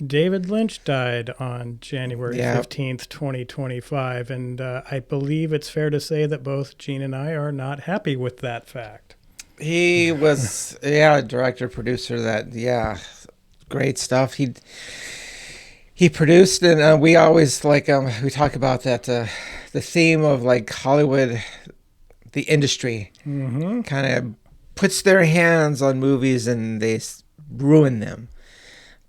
David Lynch died on January Yeah, 15th, 2025, and I believe it's fair to say that both Gene and I are not happy with that fact. he was, yeah, director, producer. That, yeah, great stuff. He produced, and we always like we talk about that the theme of like Hollywood, the industry Mm-hmm. kind of puts their hands on movies and they ruin them.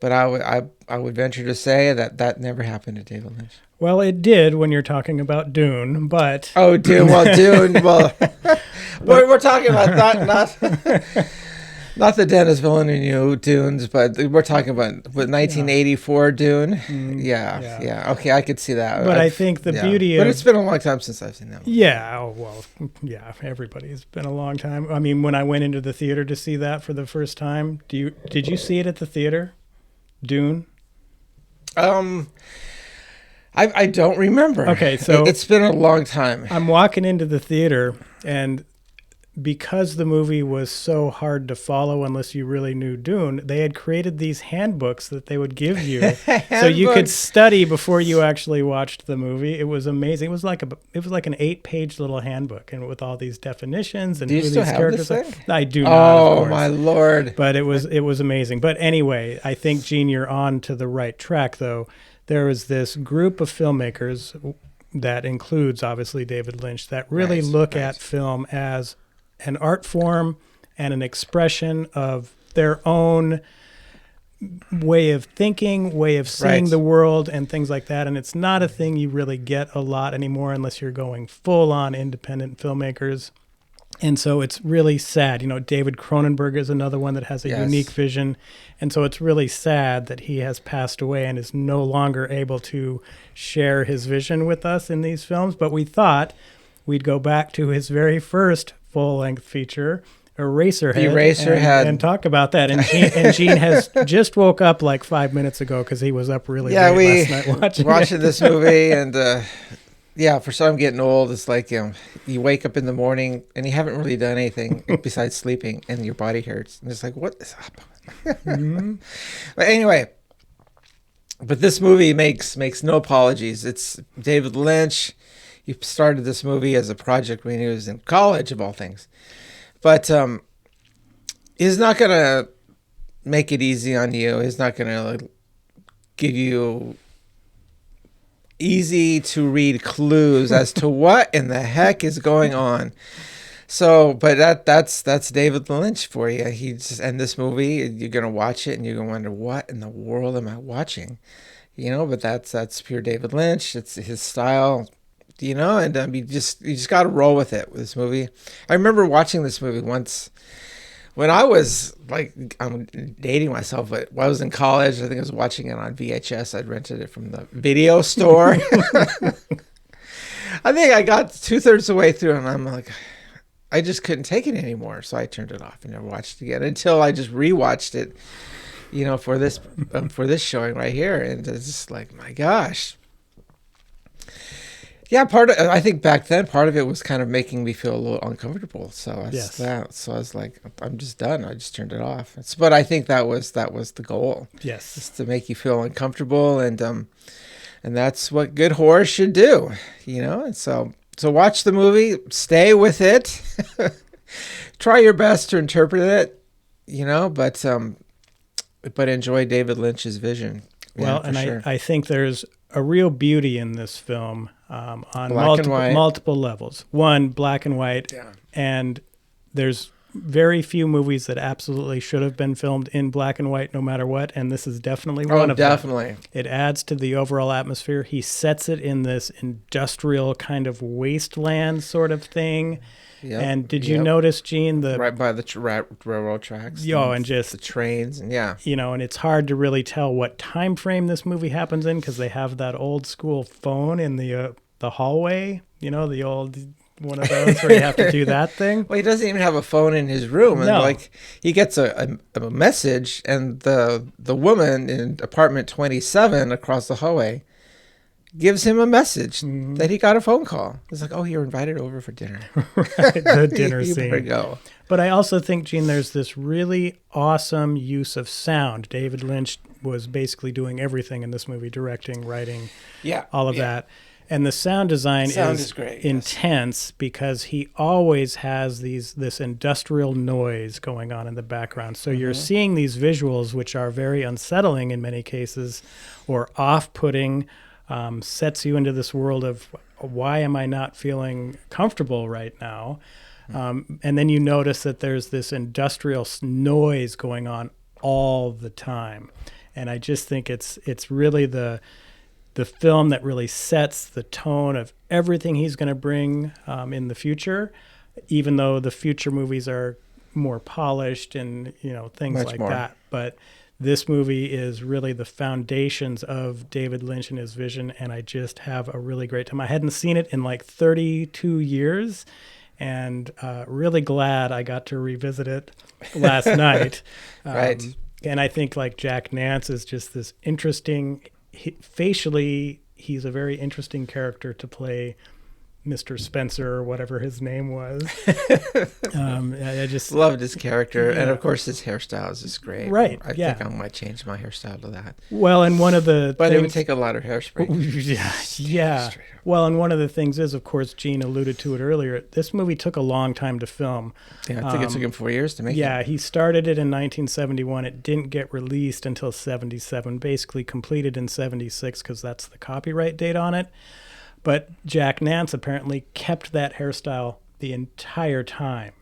But I would venture to say that that never happened to David Lynch. Well, it did when you're talking about Dune, but Oh, Dune. Well, Dune. Well, but we're talking about that, not the Dennis Villeneuve Dunes, but we're talking about what yeah, 1984 Dune. Yeah, yeah. yeah. Okay, I could see that. But I think the Yeah, beauty but of it's been a long time since I've seen that one. yeah, oh, well, yeah, everybody's been a long time. I mean, when I went into the theater to see that for the first time, did you see it at the theater? Dune? Um, I don't remember. Okay, so It's been a long time. I'm walking into the theater, and because the movie was so hard to follow unless you really knew Dune, they had created these handbooks that they would give you so you could Handbooks. study before you actually watched the movie. It was amazing. It was like an 8-page little handbook, and with all these definitions and Do you who still these have characters this are. thing? I do not, of Oh course. my lord! But it was amazing. But anyway, I think Gene, you're on to the right track though. There is this group of filmmakers that includes obviously David Lynch that really Right, look right. at film as an art form and an expression of their own way of thinking, way of seeing Right. the world, and things like that. And it's not a thing you really get a lot anymore unless you're going full on independent filmmakers. And so it's really sad. You know, David Cronenberg is another one that has a Yes. unique vision. And so it's really sad that he has passed away and is no longer able to share his vision with us in these films. But we thought we'd go back to his very first full-length feature, Eraserhead, Eraserhead. and talk about that. And Gene has just woke up like 5 minutes ago because he was up really Yeah, we late last night watching watching it. this movie, and yeah, for some getting old, it's like you wake up in the morning and you haven't really done anything besides sleeping, and your body hurts, and it's like, what is up? Mhm. But anyway, but this movie makes no apologies. It's David Lynch. He started this movie as a project when he was in college, of all things. But he's not gonna make it easy on you. He's not gonna like, give you easy to read clues as to what in the heck is going on. So, but that's David Lynch for you. He's in this movie. You're gonna watch it and you're gonna wonder what in the world am I watching, But that's pure David Lynch. It's his style, And you just got to roll with it with this movie. I remember watching this movie once when I was like, I'm dating myself, but when I was in college, I think I was watching it on VHS. I'd rented it from the video store. I think I got 2/3 the way through, and I'm like, I just couldn't take it anymore, so I turned it off and never watched it again until I just rewatched it, for this showing right here, and it's just like, my gosh. Yeah, I think back then part of it was kind of making me feel a little uncomfortable. So Yes. so I was like, I'm just done. I just turned it off. But I think that was the goal, Yes. just to make you feel uncomfortable, and that's what good horror should do, And so watch the movie, stay with it, try your best to interpret it, but enjoy David Lynch's vision. Well, Yeah, and for sure. I think there's a real beauty in this film on Black and white. multiple levels. One, black and white, Yeah. and there's very few movies that absolutely should have been filmed in black and white no matter what, and this is definitely one of them. Definitely. It adds to the overall atmosphere. He sets it in this industrial kind of wasteland sort of thing. Yep. And did you Yep. notice, Gene, the Right by the railroad tracks. and just the trains, and yeah. and it's hard to really tell what time frame this movie happens in because they have that old school phone in the hallway, the old one of those where you have to do that thing. Well, he doesn't even have a phone in his room, and No. like he gets a message, and the woman in apartment 27 across the hallway gives him a message that he got a phone call. It's like, oh, you're invited over for dinner. Right, the dinner You better scene. go. But I also think, Gene, there's this really awesome use of sound. David Lynch was basically doing everything in this movie, directing, writing, Yeah. all of that. And the sound design Is great, yes. intense because he always has this industrial noise going on in the background. So you're seeing these visuals, which are very unsettling in many cases, or off-putting, sets you into this world of, why am I not feeling comfortable right now? And then you notice that there's this industrial noise going on all the time. And I just think it's really the film that really sets the tone of everything he's going to bring in the future, even though the future movies are more polished and, things Much like more. that. But this movie is really the foundations of David Lynch and his vision, and I just have a really great time. I hadn't seen it in like 32 years, and really glad I got to revisit it last night. Right. And I think like Jack Nance is just this interesting, facially, he's a very interesting character to play Mr. Spencer or whatever his name was. I just loved his character, Yeah. and of course his hairstyle is just great. Right, I yeah. think I might change my hairstyle to that. Well, and one of the But it would things, take a lot of hairspray. yeah. Straight up. Well, and one of the things is, of course, Gene alluded to it earlier. This movie took a long time to film. Yeah, I think it took him 4 years to make it. Yeah, he started it in 1971. It didn't get released until 77, basically completed in 76 because that's the copyright date on it. But Jack Nance apparently kept that hairstyle the entire time.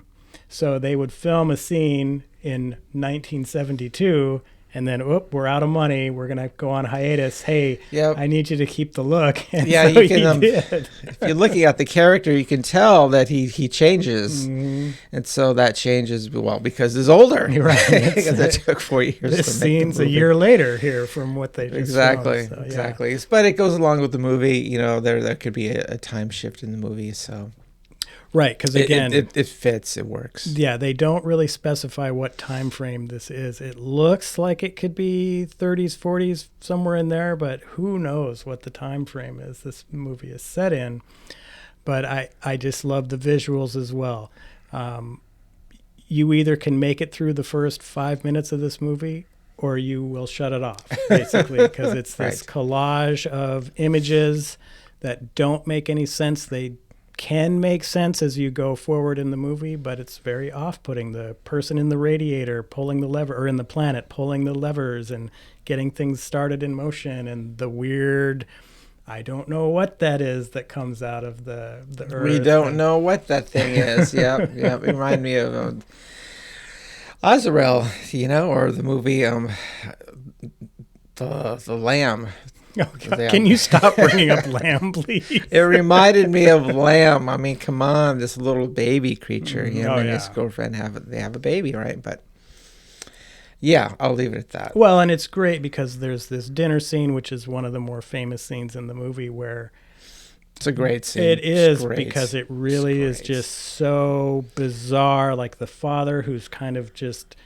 So they would film a scene in 1972 and then, we're out of money. We're going to go on hiatus. Hey, Yep. I need you to keep the look. And Yeah, so you can, he did. If you're looking at the character, you can tell that he changes. Mm-hmm. And so that changes, well, because he's older. You're right. Because it took 4 years to make This the scene's a movie. year later here from what they just Exactly, filmed, so, yeah. exactly. But it goes along with the movie. There could be a time shift in the movie. So Right, because again, it fits, it works. yeah, they don't really specify what time frame this is. It looks like it could be 30s, 40s, somewhere in there, but who knows what the time frame is this movie is set in. But I just love the visuals as well. You either can make it through the first 5 minutes of this movie or you will shut it off, basically, because it's this Right. collage of images that don't make any sense. They can make sense as you go forward in the movie, but it's very off-putting. The person in the radiator pulling the lever, or in the planet pulling the levers and getting things started in motion, and the weird, I don't know what that is that comes out of the earth. We don't know what that thing is. Yep. It remind me of Azrael, or the movie the Lamb. Oh, God. Can you stop bringing up Lamb, please? It reminded me of Lamb. I mean, come on, this little baby creature. Him and his yeah. girlfriend have a baby, right? But yeah, I'll leave it at that. Well, and it's great because there's this dinner scene, which is one of the more famous scenes in the movie, where It's a great scene. it is It's great. because it really is great. just so bizarre. Like the father who's kind of just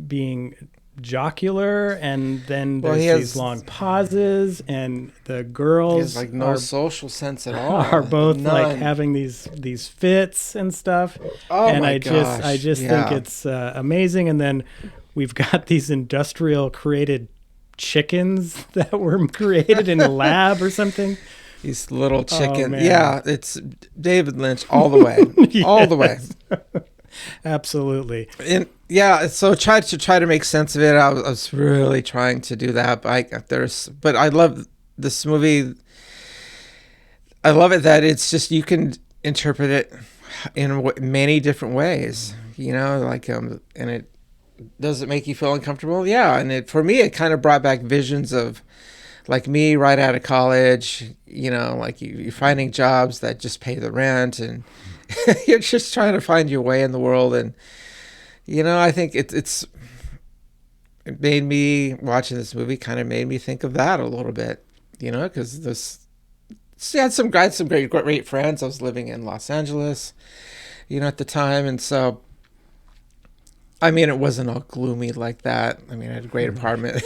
being jocular, and then Well, there's he has- these long pauses, and the He girls has like no are, social sense at all. are both like None. having these fits and stuff. Oh And my I gosh. just Yeah. think it's amazing. And then we've got these industrial created chickens that were created in a lab or something. These little chicken. man. Yeah, it's David Lynch all the way. All the way. Absolutely. And yeah, so try to make sense of it. I was really trying to do that, but I love this movie. I love it that it's just you can interpret it in many different ways. And it does it make you feel uncomfortable? Yeah, and for me, it kind of brought back visions of like me right out of college. Like you're finding jobs that just pay the rent, and you're just trying to find your way in the world. And I think it made me, watching this movie kind of made me think of that a little bit, because I had some great friends. I was living in Los Angeles, at the time. And so, I mean, it wasn't all gloomy like that. I mean, I had a great apartment.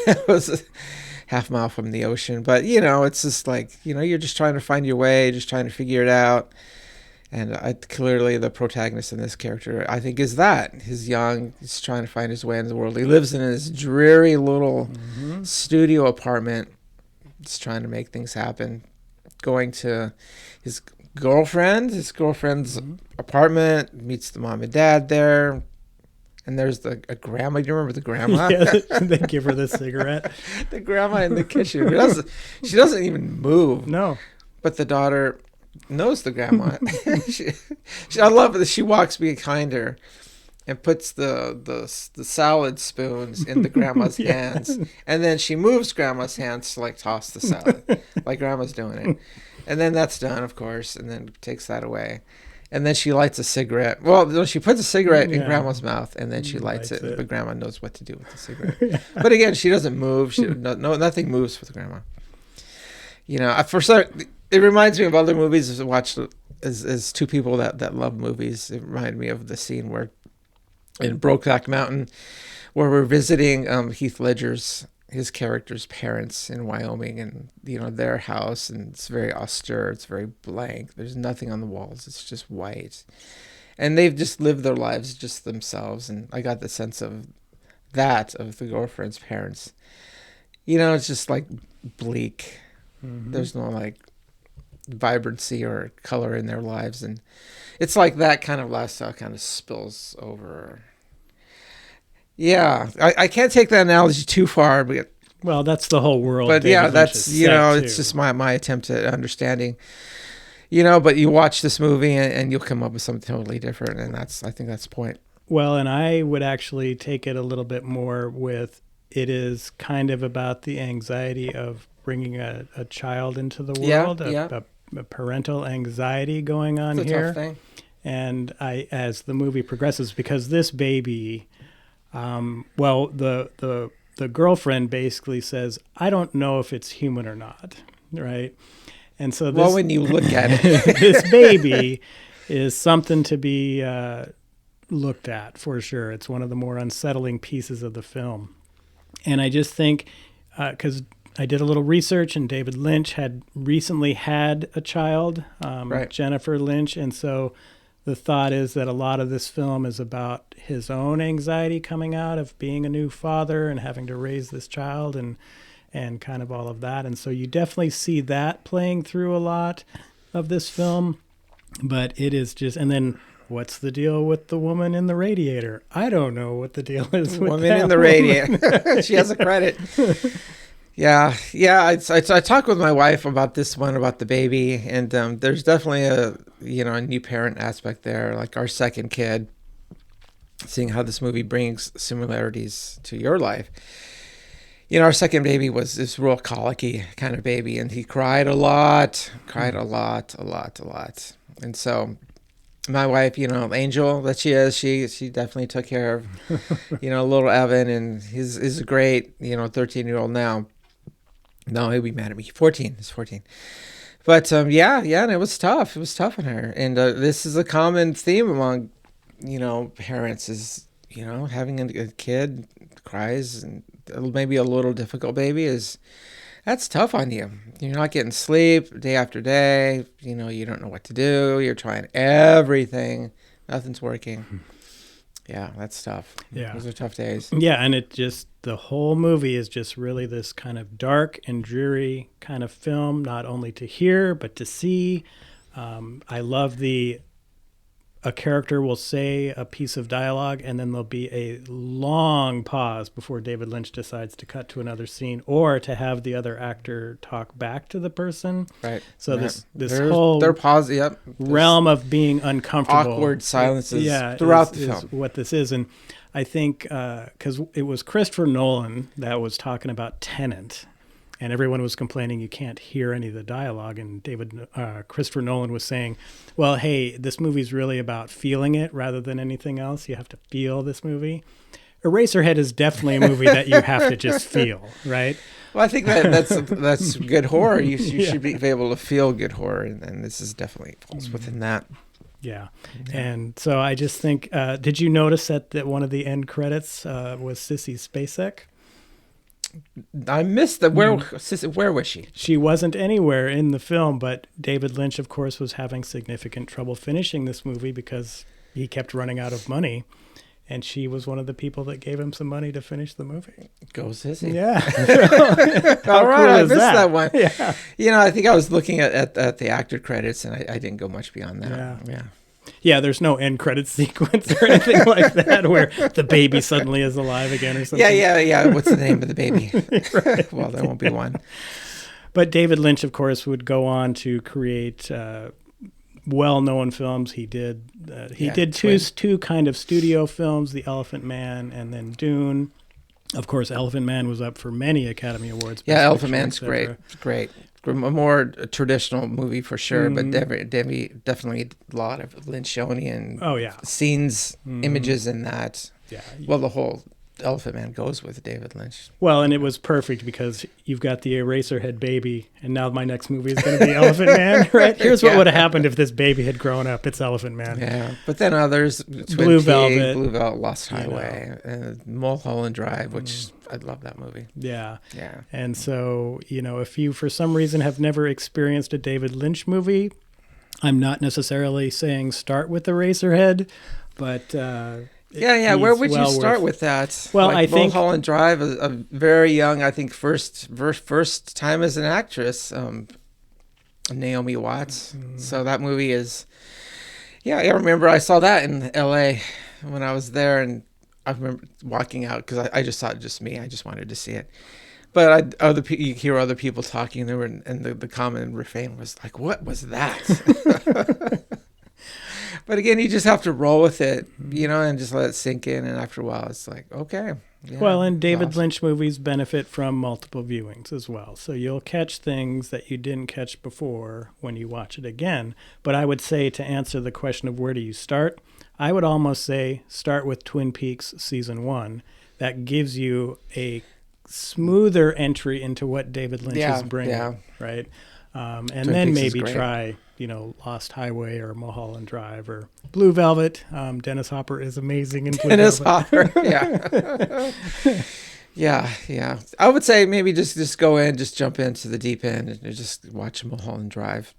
half mile from the ocean. But, you know, it's just like, you know, you're just trying to find your way, just trying to figure it out. And clearly the protagonist in this character, I think, is that. He's young. He's trying to find his way in the world. He lives in this dreary little studio apartment. Just trying to make things happen. Going to his girlfriend's apartment, meets the mom and dad there. And there's a grandma. Do you remember the grandma? Yeah, they give her the cigarette. The grandma in the kitchen. She doesn't even move. No. But the daughter knows the grandma. I love it that she walks behind her and puts the salad spoons in the grandma's hands, and then she moves grandma's hands to like toss the salad, like grandma's doing it, and then that's done, of course, and then takes that away, and then she lights a cigarette. Well, no, she puts a cigarette in grandma's mouth, and then she lights it, but grandma knows what to do with the cigarette. But again, she doesn't move. Nothing moves with grandma. You know, it reminds me of other movies I've watched as two people that love movies. It reminded me of the scene where in Brokeback Mountain, where we're visiting Heath Ledger's his character's parents in Wyoming, and you know their house, and it's very austere, it's very blank. There's nothing on the walls. It's just white, and they've just lived their lives just themselves. And I got the sense of that of the girlfriend's parents. You know, it's just like bleak. There's no like vibrancy or color in their lives, and it's like that kind of lifestyle kind of spills over. Yeah, I can't take that analogy too far, but well, that's the whole world. But David Lynch that's is you know, set it's to. just my attempt at understanding. You know, but you watch this movie and you'll come up with something totally different, and I think that's the point. Well, and I would actually take it a little bit more with it is kind of about the anxiety of bringing a child into the world, a parental anxiety going on It's a here. tough thing. And as the movie progresses, because this baby, well, the girlfriend basically says, I don't know if it's human or not, right? And so this, When you look at it, this baby is something to be looked at for sure. It's one of the more unsettling pieces of the film. And I just think, because I did a little research, and David Lynch had recently had a child, Right. Jennifer Lynch. And so the thought is that a lot of this film is about his own anxiety coming out of being a new father and having to raise this child and kind of all of that. And so you definitely see that playing through a lot of this film. But it is just, and then what's the deal with the woman in the radiator? I don't know what the deal is with woman that in the radiator. She has a credit. Yeah. I talked with my wife about this one, about the baby, and there's definitely a new parent aspect there, like our second kid, seeing how this movie brings similarities to your life. You know, our second baby was this real colicky kind of baby, and he cried a lot. And so my wife, angel that she is, she definitely took care of, little Evan, and he's a great, 13-year-old now. No, he'll be mad at me. 14. He's 14. But and it was tough. It was tough on her. And this is a common theme among, parents is, having a kid cries and maybe a little difficult baby that's tough on you. You're not getting sleep day after day. You don't know what to do. You're trying everything. Nothing's working. Yeah, that's tough. Yeah. Those are tough days. Yeah, and the whole movie is just really this kind of dark and dreary kind of film, not only to hear, but to see. I love a character will say a piece of dialogue, and then there'll be a long pause before David Lynch decides to cut to another scene or to have the other actor talk back to the person. Right. So Yeah. this whole their pause, yep. realm of being uncomfortable, Awkward silences throughout the film. is what this is. And I think because it was Christopher Nolan that was talking about Tenet, and everyone was complaining you can't hear any of the dialogue. And Christopher Nolan was saying, well, hey, this movie's really about feeling it rather than anything else. You have to feel this movie. Eraserhead is definitely a movie that you have to just feel, right? Well, I think that's good horror. You should be able to feel good horror, and this is definitely falls within that. Yeah. And so I just think, did you notice that one of the end credits was Sissy Spacek? I missed the where was she? She wasn't anywhere in the film, but David Lynch, of course, was having significant trouble finishing this movie because he kept running out of money. And she was one of the people that gave him some money to finish the movie. Go sissy. Yeah. All right, cool I is missed that? that one. Yeah. You know, I think I was looking at the actor credits, and I didn't go much beyond that. Yeah. Yeah, there's no end credits sequence or anything like that where the baby suddenly is alive again or something. Yeah. What's the name of the baby? Right. Well, there won't be one. But David Lynch, of course, would go on to create well-known films. He did two kind of studio films, The Elephant Man and then Dune. Of course, Elephant Man was up for many Academy Awards. Yeah, Elephant Man's great. It's great. A more traditional movie for sure, but definitely a lot of Lynchian scenes, images in that. Yeah. Well, the whole Elephant Man goes with David Lynch. Well, and it was perfect because you've got the Eraserhead baby, and now my next movie is going to be Elephant Man, right? Here's what would have happened if this baby had grown up. It's Elephant Man. Yeah, but then others, Blue Velvet, Lost Highway, and Mulholland Drive, which I love that movie. Yeah. And so, if you for some reason have never experienced a David Lynch movie, I'm not necessarily saying start with Eraserhead, but where would you start with that? Well, I think Mulholland Drive, a very young, I think first time as an actress, Naomi Watts. So that movie is, I remember I saw that in L.A. when I was there, and I remember walking out because I just saw it just me. I just wanted to see it. But you hear other people talking, and the common refrain was like, "What was that?" But again, you just have to roll with it, and just let it sink in. And after a while, it's like, okay. Yeah, well, and David Lynch movies benefit from multiple viewings as well. So you'll catch things that you didn't catch before when you watch it again. But I would say, to answer the question of where do you start, I would almost say start with Twin Peaks Season 1. That gives you a smoother entry into what David Lynch is bringing, right? And Twin then Peaks maybe try, Lost Highway or Mulholland Drive or Blue Velvet. Dennis Hopper is amazing in Blue Dennis Velvet. Hopper, yeah. I would say maybe just go in, just jump into the deep end and just watch Mulholland Drive.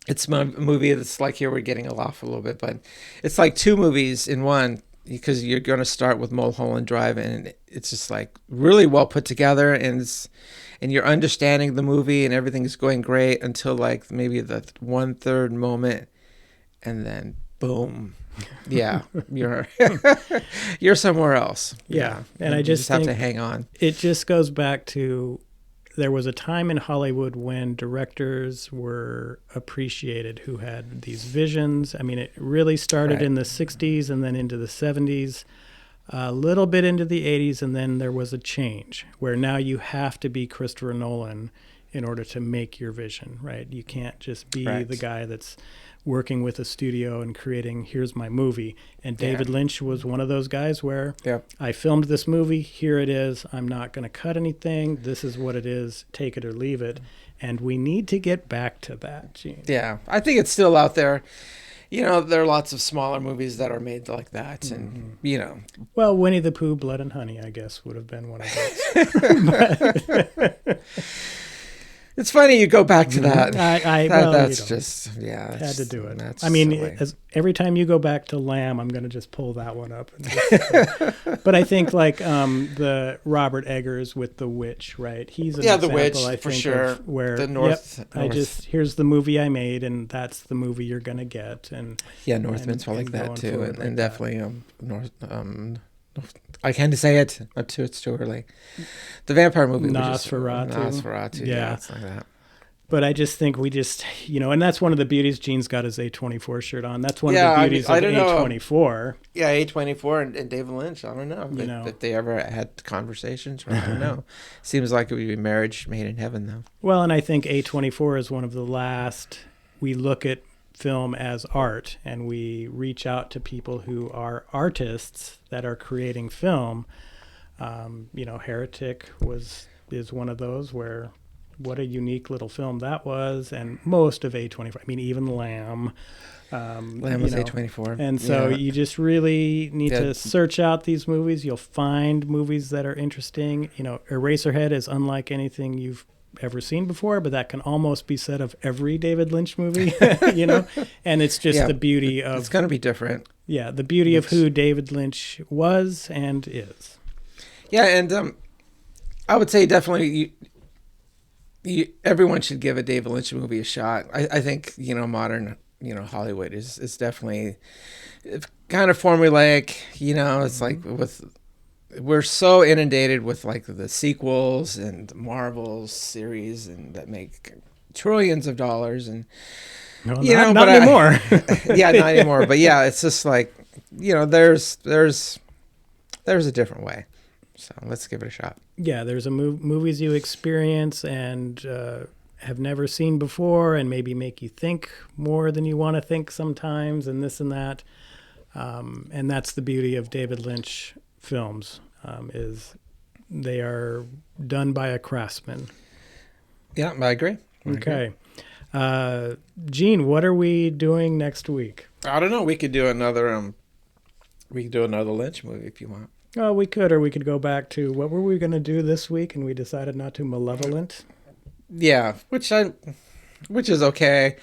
It's a movie that's like, here we're getting off a little bit, but it's like two movies in one, because you're going to start with Mulholland Drive, and it's just like really well put together, and you're understanding the movie, and everything's going great until like maybe the 1/3 moment, and then boom, you're somewhere else. And I just have to hang on. It just goes back to, there was a time in Hollywood when directors were appreciated who had these visions. I mean, it really started in the 60s and then into the 70s, a little bit into the 80s, and then there was a change where now you have to be Christopher Nolan in order to make your vision, right? You can't just be the guy that's working with a studio and creating, here's my movie. And David Lynch was one of those guys where I filmed this movie, here it is, I'm not going to cut anything, this is what it is, take it or leave it. And we need to get back to that, Gene. Yeah, I think it's still out there. There are lots of smaller movies that are made like that, and Well, Winnie the Pooh, Blood and Honey, I guess, would have been one of those. It's funny you go back to that. That's just had to do it. I mean, every time you go back to Lamb, I'm going to just pull that one up. But I think like the Robert Eggers with The Witch, right? He's an example, The Witch, I think, for sure. Where the North. Here's the movie I made, and that's the movie you're going to get. And Northman's like that too, and definitely North. I can't say it. It's too early. The vampire movie. Nosferatu. Yeah, it's like that. But I just think and that's one of the beauties. Gene's got his A24 shirt on. That's one of the beauties of A24. Yeah, A24 and David Lynch. I don't know if they ever had conversations. Or I don't know. Seems like it would be marriage made in heaven, though. Well, and I think A24 is one of the last. We look at film as art, and we reach out to people who are artists that are creating film. Heretic is one of those where, what a unique little film that was, and most of A24. I mean, even Lamb. Lamb you know. 24. And so you just really need to search out these movies. You'll find movies that are interesting. You know, Eraserhead is unlike anything you've ever seen before, but that can almost be said of every David Lynch movie, you know. And it's just the beauty of it's going to be different. Yeah, the beauty of who David Lynch was and is. Yeah, and I would say definitely everyone should give a David Lynch movie a shot. I think, you know, modern, you know, Hollywood is definitely kind of formulaic. You know, it's like we're so inundated with like the sequels and Marvel series and that make trillions of dollars and not anymore. Yeah, not anymore. But yeah, it's just like, you know, there's a different way. So let's give it a shot. Yeah, there's movies you experience and have never seen before, and maybe make you think more than you want to think sometimes, and this and that. And that's the beauty of David Lynch films, is they are done by a craftsman. Yeah, I agree. Okay. Gene, what are we doing next week? I don't know. We could do another Lynch movie if you want. Oh, we could, or we could go back to what were we going to do this week, and we decided not to. Malevolent. Yeah, which is okay.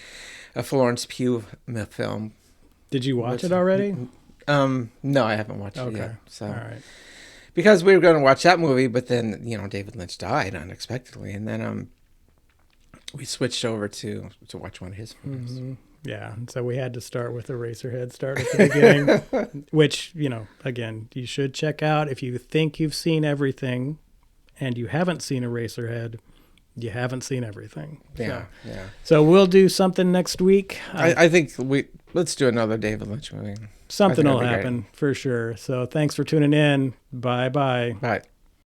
A Florence Pugh film. Did you watch it already? No, I haven't watched it yet. So, all right. Because we were going to watch that movie, but then, you know, David Lynch died unexpectedly, and then we switched over to watch one of his movies. Mm-hmm. Yeah, and so we had to start with Eraserhead, start at the beginning, which, you know, again, you should check out. If you think you've seen everything and you haven't seen Eraserhead, you haven't seen everything. Yeah, So we'll do something next week. I think let's do another David Lynch movie. Something will happen for sure. So thanks for tuning in. Bye-bye. Bye.